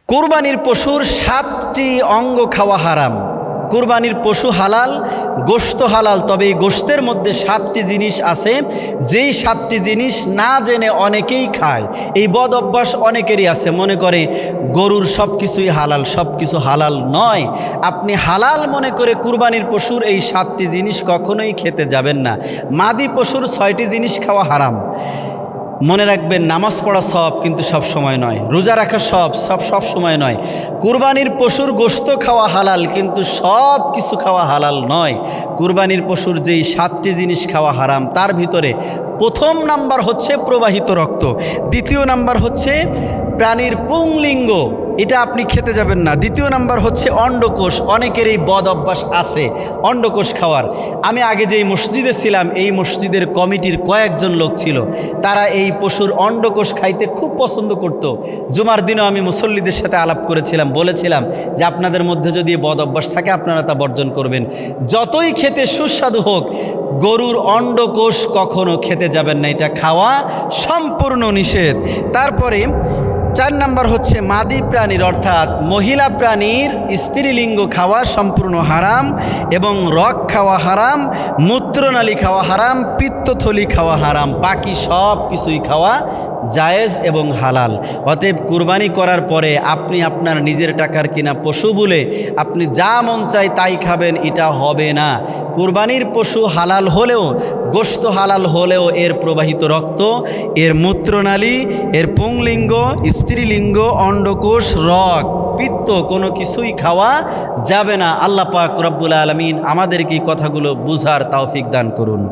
কুরবানির পশুর 7টি অঙ্গ খাওয়া হারাম। কুরবানির পশু হালাল, গোশত হালাল, তবে এই গোশতের মধ্যে 7টি জিনিস আছে, যেই 7টি জিনিস না জেনে অনেকেই খায়। এই বদ অভ্যাস অনেকেরই আছে, মনে করে গরুর সব কিছুই হালাল, সব কিছু হালাল নয়। আপনি হালাল মনে করে কুরবানির পশুর এই 7টি জিনিস কখনোই খেতে যাবেন না। মাদি পশুর 6টি জিনিস খাওয়া হারাম। মনে রাখবেন, নামাজ পড়া সব, কিন্তু সব সময় নয়। রোজা রাখা সব সময় নয়। কুরবানির পশুর গোশত খাওয়া হালাল, কিন্তু সব কিছু খাওয়া হালাল নয়। কুরবানির পশুর যেই 7টি জিনিস খাওয়া হারাম, তার ভিতরে প্রথম নাম্বার হচ্ছে প্রবাহিত রক্ত, দ্বিতীয় নাম্বার হচ্ছে প্রাণীর পুংলিঙ্গ, এটা আপনি খেতে যাবেন না। দ্বিতীয় নাম্বার হচ্ছে অন্ডকোষ, অনেকের এই বদ অভ্যাস আছে অন্ডকোষ খাওয়ার। আমি আগে যেই মসজিদে ছিলাম, এই মসজিদের কমিটির কয়েকজন লোক ছিল, তারা এই পশুর অন্ডকোষ খাইতে খুব পছন্দ করত। জুমার দিনও আমি মুসল্লিদের সাথে আলাপ করেছিলাম, বলেছিলাম যে আপনাদের মধ্যে যদি বদ অভ্যাস থাকে আপনারা তা বর্জন করবেন। যতই খেতে সুস্বাদু হোক, গরুর অন্ডকোষ কখনো খেতে যাবেন না, এটা খাওয়া সম্পূর্ণ নিষেধ। তারপরে 4 নাম্বার হচ্ছে মাদি প্রাণীর অর্থাৎ মহিলা প্রাণীর স্ত্রীলিঙ্গ খাওয়া সম্পূর্ণ হারাম, এবং রগ খাওয়া হারাম, মূত্রনালী খাওয়া হারাম, পিত্তথলি খাওয়া হারাম। বাকি সব কিছুই খাওয়া জায়েজ এবং হালাল। অতএব কুরবানি করার পরে আপনি আপনার নিজের টাকার কিনা পশু বলে আপনি যা মন চায় তাই খাবেন, এটা হবে না। কুরবানির পশু হালাল হলেও, গোশত হালাল হলেও এর প্রবাহিত রক্ত, এর মূত্রনালী, এর পুংলিঙ্গ, স্ত্রীলিঙ্গ, অন্ডকোষ, রগ, পিত্ত কোনো কিছুই খাওয়া যাবে না। আল্লাহ পাক রব্বুল আলামিন আমাদেরকে এই কথাগুলো বুঝার তৌফিক দান করুন।